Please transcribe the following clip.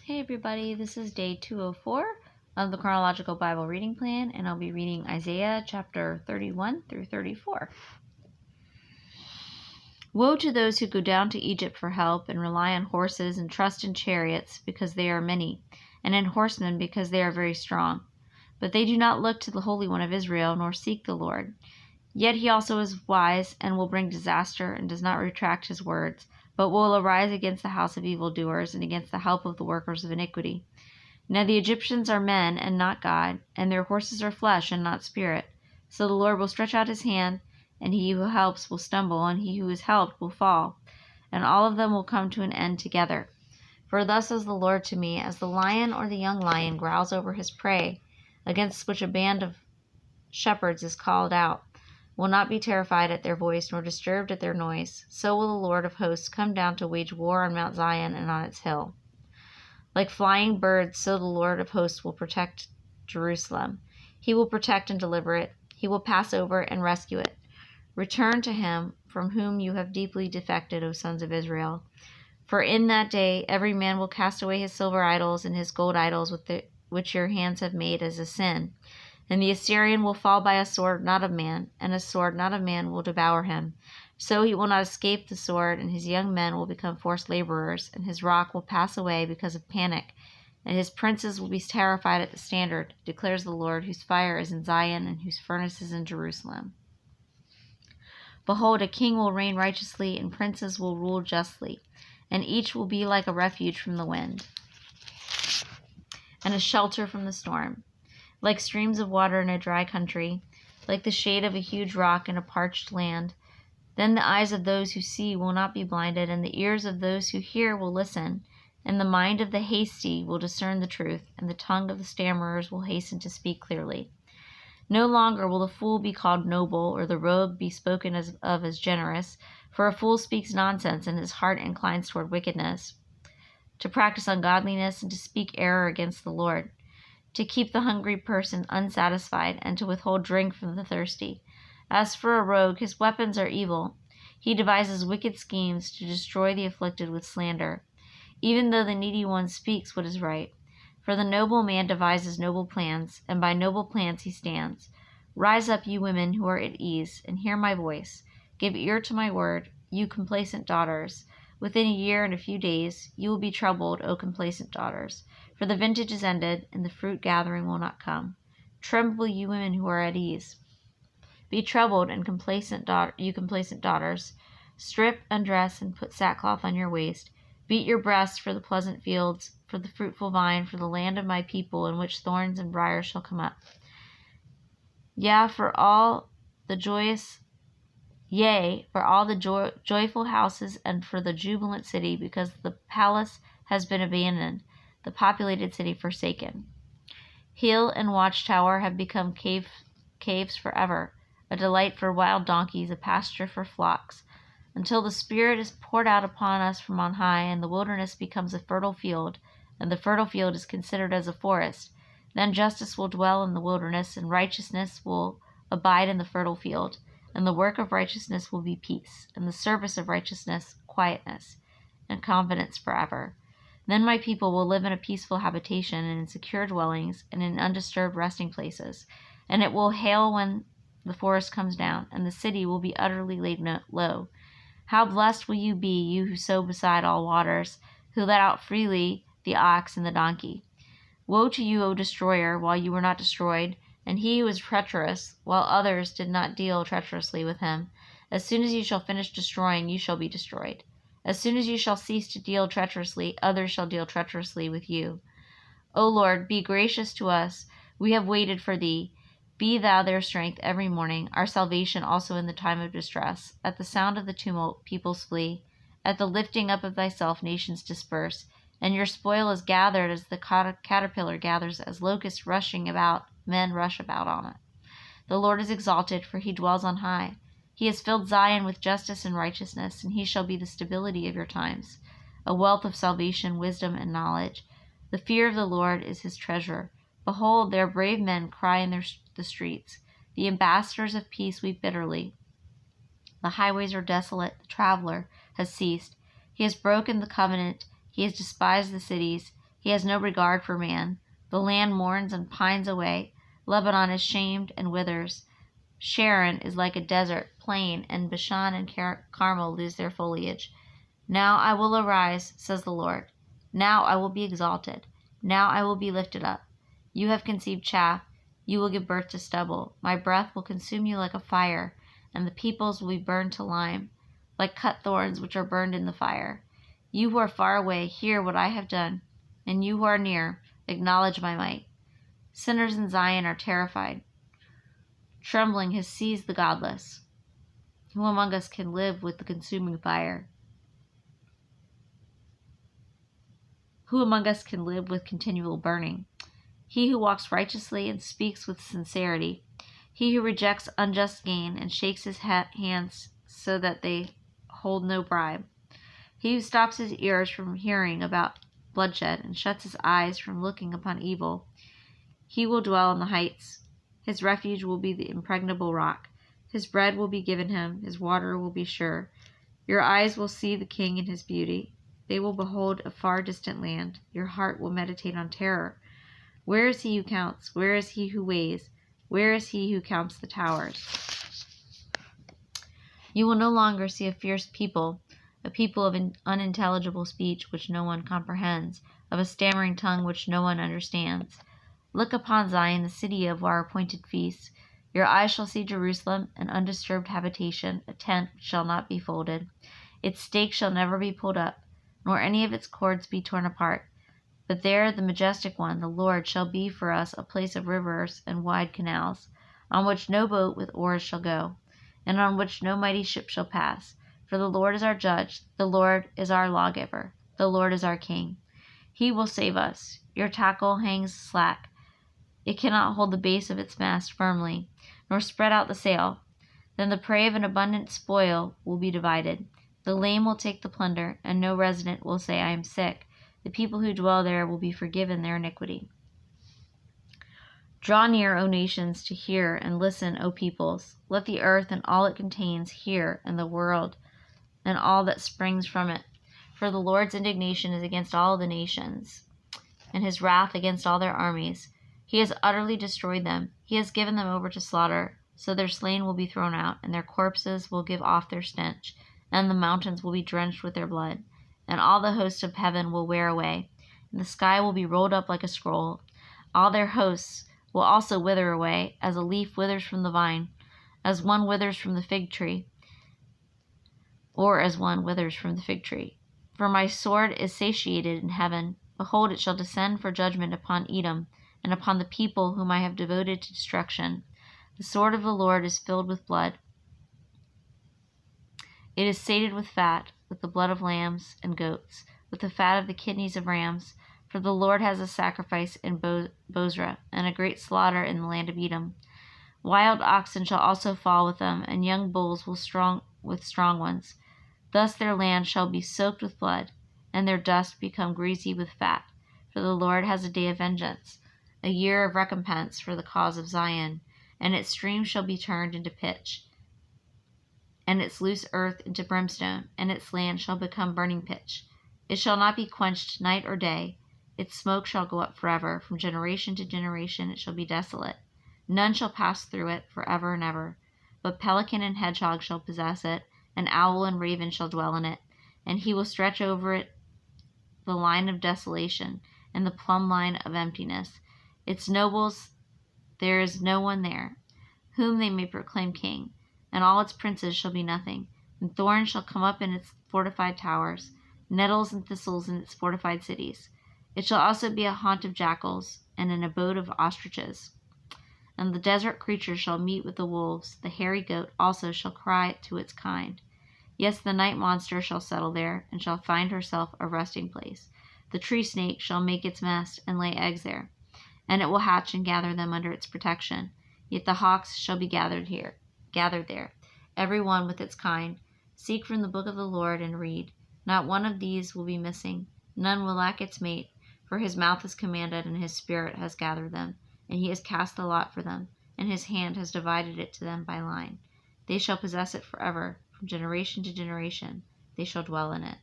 Hey everybody, this is day 204 of the Chronological Bible Reading Plan, and I'll be reading Isaiah chapter 31 through 34. Woe to those who go down to Egypt for help and rely on horses and trust in chariots because they are many, and in horsemen because they are very strong. But they do not look to the Holy One of Israel, nor seek the Lord. Yet he also is wise and will bring disaster and does not retract his words, but will arise against the house of evildoers and against the help of the workers of iniquity. Now the Egyptians are men and not God, and their horses are flesh and not spirit. So the Lord will stretch out his hand, and he who helps will stumble, and he who is helped will fall, and all of them will come to an end together. For thus says the Lord to me, as the lion or the young lion growls over his prey, against which a band of shepherds is called out, will not be terrified at their voice, nor disturbed at their noise, so will the Lord of hosts come down to wage war on Mount Zion and on its hill. Like flying birds, so the Lord of hosts will protect Jerusalem. He will protect and deliver it. He will pass over and rescue it. Return to him from whom you have deeply defected, O sons of Israel. For in that day every man will cast away his silver idols and his gold idols which your hands have made as a sin. And the Assyrian will fall by a sword not of man, and a sword not of man will devour him. So he will not escape the sword, and his young men will become forced laborers, and his rock will pass away because of panic, and his princes will be terrified at the standard, declares the Lord, whose fire is in Zion and whose furnace is in Jerusalem. Behold, a king will reign righteously, and princes will rule justly, and each will be like a refuge from the wind, and a shelter from the storm. Like streams of water in a dry country, like the shade of a huge rock in a parched land. Then the eyes of those who see will not be blinded, and the ears of those who hear will listen, and the mind of the hasty will discern the truth, and the tongue of the stammerers will hasten to speak clearly. No longer will the fool be called noble, or the rogue be spoken of as generous, for a fool speaks nonsense, and his heart inclines toward wickedness, to practice ungodliness, and to speak error against the Lord, to keep the hungry person unsatisfied, and to withhold drink from the thirsty. As for a rogue, his weapons are evil. He devises wicked schemes to destroy the afflicted with slander, even though the needy one speaks what is right. For the noble man devises noble plans, and by noble plans he stands. Rise up, you women who are at ease, and hear my voice. Give ear to my word, you complacent daughters. Within a year and a few days you will be troubled, O complacent daughters. For the vintage is ended, and the fruit gathering will not come. Tremble, you women who are at ease. Be troubled, and you complacent daughters. Strip, undress, and put sackcloth on your waist. Beat your breasts for the pleasant fields, for the fruitful vine, for the land of my people, in which thorns and briars shall come up. For all the joyful houses, and for the jubilant city, because the palace has been abandoned, the populated city forsaken. Hill and watchtower have become caves forever, a delight for wild donkeys, a pasture for flocks, until the Spirit is poured out upon us from on high, and the wilderness becomes a fertile field, and the fertile field is considered as a forest. Then justice will dwell in the wilderness, and righteousness will abide in the fertile field, and the work of righteousness will be peace, and the service of righteousness quietness, and confidence forever. Then my people will live in a peaceful habitation, and in secure dwellings, and in undisturbed resting places. And it will hail when the forest comes down, and the city will be utterly laid low. How blessed will you be, you who sow beside all waters, who let out freely the ox and the donkey. Woe to you, O destroyer, while you were not destroyed, and he who is treacherous, while others did not deal treacherously with him. As soon as you shall finish destroying, you shall be destroyed. As soon as you shall cease to deal treacherously, others shall deal treacherously with you. O Lord, be gracious to us. We have waited for thee. Be thou their strength every morning, our salvation also in the time of distress. At the sound of the tumult, peoples flee. At the lifting up of thyself, nations disperse. And your spoil is gathered as the caterpillar gathers, as locusts rushing about, men rush about on it. The Lord is exalted, for he dwells on high. He has filled Zion with justice and righteousness, and he shall be the stability of your times, a wealth of salvation, wisdom, and knowledge. The fear of the Lord is his treasure. Behold, their brave men cry in the streets. The ambassadors of peace weep bitterly. The highways are desolate. The traveler has ceased. He has broken the covenant. He has despised the cities. He has no regard for man. The land mourns and pines away. Lebanon is shamed and withers. Sharon is like a desert plain, and Bashan and Carmel lose their foliage. Now I will arise, says the Lord. Now I will be exalted. Now I will be lifted up. You have conceived chaff. You will give birth to stubble. My breath will consume you like a fire, and the peoples will be burned to lime, like cut thorns which are burned in the fire. You who are far away, hear what I have done, and you who are near, acknowledge my might. Sinners in Zion are terrified. Trembling has seized the godless. Who among us can live with the consuming fire? Who among us can live with continual burning? He who walks righteously and speaks with sincerity. He who rejects unjust gain and shakes his hands so that they hold no bribe. He who stops his ears from hearing about bloodshed and shuts his eyes from looking upon evil. He will dwell on the heights. His refuge will be the impregnable rock. His bread will be given him. His water will be sure. Your eyes will see the king in his beauty. They will behold a far distant land. Your heart will meditate on terror. Where is he who counts? Where is he who weighs? Where is he who counts the towers? You will no longer see a fierce people, a people of unintelligible speech which no one comprehends, of a stammering tongue which no one understands. Look upon Zion, the city of our appointed feasts. Your eyes shall see Jerusalem, an undisturbed habitation, a tent which shall not be folded. Its stakes shall never be pulled up, nor any of its cords be torn apart. But there the majestic one, the Lord, shall be for us a place of rivers and wide canals, on which no boat with oars shall go, and on which no mighty ship shall pass. For the Lord is our judge, the Lord is our lawgiver, the Lord is our king. He will save us. Your tackle hangs slack. It cannot hold the base of its mast firmly, nor spread out the sail. Then the prey of an abundant spoil will be divided. The lame will take the plunder, and no resident will say, I am sick. The people who dwell there will be forgiven their iniquity. Draw near, O nations, to hear, and listen, O peoples. Let the earth and all it contains hear, and the world and all that springs from it. For the Lord's indignation is against all the nations, and his wrath against all their armies. He has utterly destroyed them. He has given them over to slaughter. So their slain will be thrown out, and their corpses will give off their stench, and the mountains will be drenched with their blood. And all the hosts of heaven will wear away, and the sky will be rolled up like a scroll. All their hosts will also wither away, as a leaf withers from the vine, as one withers from the fig tree, or as one withers from the fig tree. For my sword is satiated in heaven. Behold, it shall descend for judgment upon Edom, and upon the people whom I have devoted to destruction. The sword of the Lord is filled with blood. It is sated with fat, with the blood of lambs and goats, with the fat of the kidneys of rams. For the Lord has a sacrifice in Bozrah, and a great slaughter in the land of Edom. Wild oxen shall also fall with them, and young bulls with strong ones. Thus their land shall be soaked with blood, and their dust become greasy with fat. For the Lord has a day of vengeance, a year of recompense for the cause of Zion, and its streams shall be turned into pitch, and its loose earth into brimstone, and its land shall become burning pitch. It shall not be quenched night or day. Its smoke shall go up forever. From generation to generation it shall be desolate. None shall pass through it forever and ever. But pelican and hedgehog shall possess it, and owl and raven shall dwell in it. And he will stretch over it the line of desolation, and the plumb line of emptiness. Its nobles, there is no one there, whom they may proclaim king, and all its princes shall be nothing. And thorns shall come up in its fortified towers, nettles and thistles in its fortified cities. It shall also be a haunt of jackals, and an abode of ostriches. And the desert creatures shall meet with the wolves. The hairy goat also shall cry to its kind. Yes, the night monster shall settle there, and shall find herself a resting place. The tree snake shall make its nest and lay eggs there, and it will hatch and gather them under its protection. Yet the hawks shall be gathered there, every one with its kind. Seek from the book of the Lord and read. Not one of these will be missing. None will lack its mate, for his mouth has commanded, and his spirit has gathered them, and he has cast the lot for them, and his hand has divided it to them by line. They shall possess it forever, from generation to generation. They shall dwell in it.